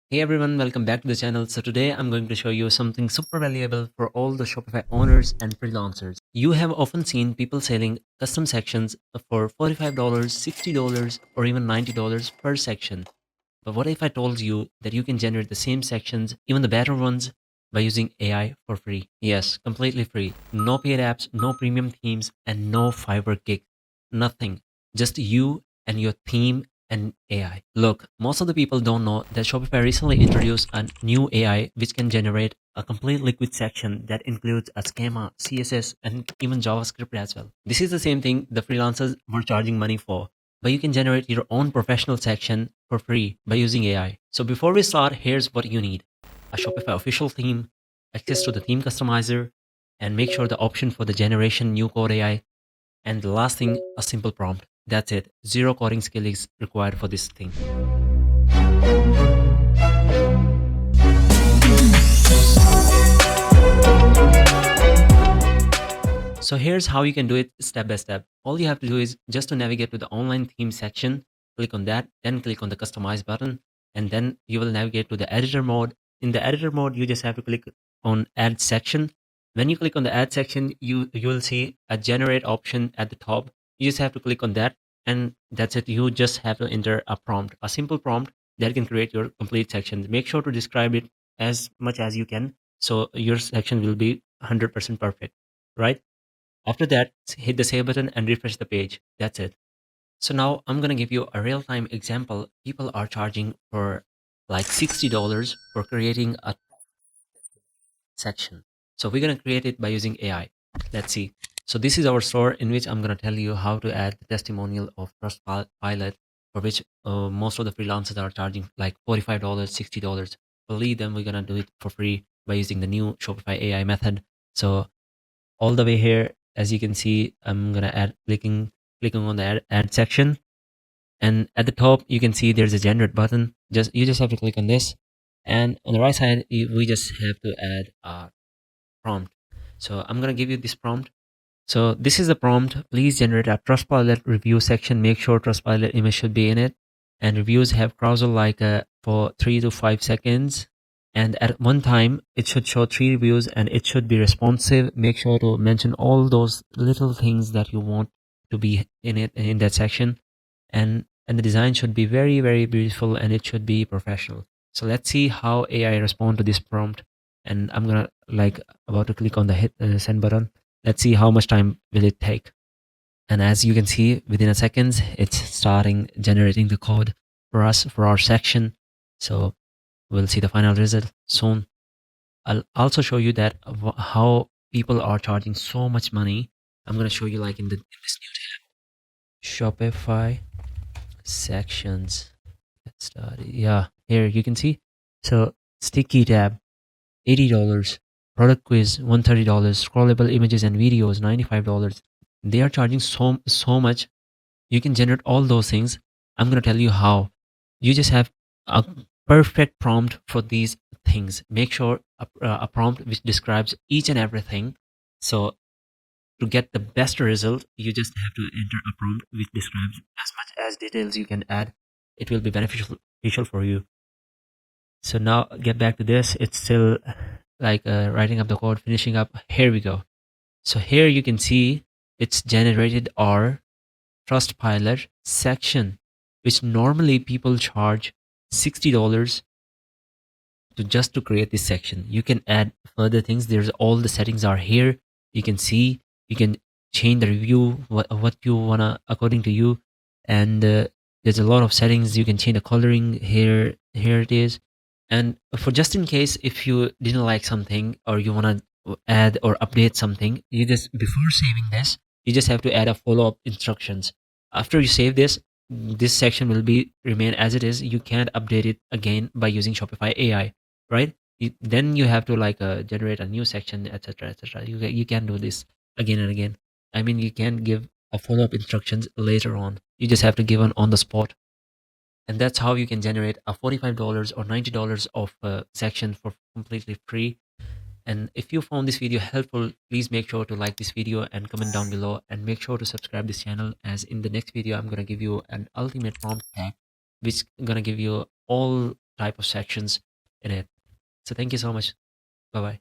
Hey everyone, welcome back to the channel. So today I'm going to show you something super valuable for all the Shopify owners and freelancers. You have often seen people selling custom sections for $45, $60, or even $90 per section. But what if I told you that you can generate the same sections, even the better ones, by using AI for free? Yes, completely free. No paid apps, no premium themes, and no Fiverr gig. Nothing. Just you and your theme and AI. Look, most of the people don't know that Shopify recently introduced a new AI which can generate a complete liquid section that includes a schema, CSS, and even JavaScript as well. This is the same thing the freelancers were charging money for, but you can generate your own professional section for free by using AI. So before we start, here's what you need: a Shopify official theme, access to the theme customizer, and make sure the option for the generation new code AI. And the last thing, a simple prompt. That's it. Zero coding skill is required for this thing. So here's how you can do it step by step. All you have to do is just to navigate to the online theme section, click on that, then click on the customize button, and then you will navigate to the editor mode. In the editor mode, you just have to click on add section. When you click on the add section, you will see a generate option at the top. You just have to click on that, and that's it. You just have to enter a prompt, a simple prompt that can create your complete section. Make sure to describe it as much as you can, so your section will be 100% perfect, right? After that, hit the save button and refresh the page. That's it. So now I'm going to give you a real time example. People are charging for like $60 for creating a section. So we're going to create it by using AI. Let's see. So this is our store in which I'm going to tell you how to add the testimonial of Trustpilot, for which most of the freelancers are charging like $45, $60. Believe them, we're going to do it for free by using the new Shopify AI method. So all the way here, as you can see, I'm gonna add clicking on the add section, and at the top you can see there's a generate button. You just have to click on this, and on the right side we just have to add a prompt. So I'm gonna give you this prompt. So this is the prompt: please generate a Trustpilot review section. Make sure Trustpilot image should be in it, and reviews have carousel like for 3 to 5 seconds. And at one time, it should show 3 reviews, and it should be responsive. Make sure to mention all those little things that you want to be in it in that section, and the design should be very very beautiful, and it should be professional. So let's see how AI respond to this prompt. And I'm gonna like about to click on the hit send button. Let's see how much time will it take. And as you can see, within a seconds, it's starting generating the code for us for our section. So we'll see the final result soon. I'll also show you that how people are charging so much money. I'm gonna show you like in this new Shopify sections. Let's start. Yeah, here you can see. So sticky tab, $80. Product quiz, $130. Scrollable images and videos, $95. They are charging so much. You can generate all those things. I'm going to tell you how. You just have a perfect prompt for these things. Make sure a prompt which describes each and everything. So to get the best result, you just have to enter a prompt which describes as much as details you can add. It will be beneficial for you. So now get back to this. It's still like writing up the code, finishing up. Here we go. So here you can see it's generated our Trustpilot section, which normally people charge $60 to just to create this section. You can add further things. There's all the settings are here. You can see, you can change the review, what you wanna according to you. And there's a lot of settings. You can change the coloring here. Here it is. And for just in case if you didn't like something or you wanna add or update something, you just before saving this, you just have to add a follow-up instructions. After you save this section will be remain as it is. You can't update it again by using Shopify AI, right? Then you have to like generate a new section, etc., etc. You can do this again and again. I mean, you can give a follow-up instructions later on. You just have to give on the spot. And that's how you can generate a $45 or $90 of section for completely free. And if you found this video helpful, please make sure to like this video and comment down below, and make sure to subscribe this channel, as in the next video I'm going to give you an ultimate prompt pack which going to give you all type of sections in it. So thank you so much. Bye bye.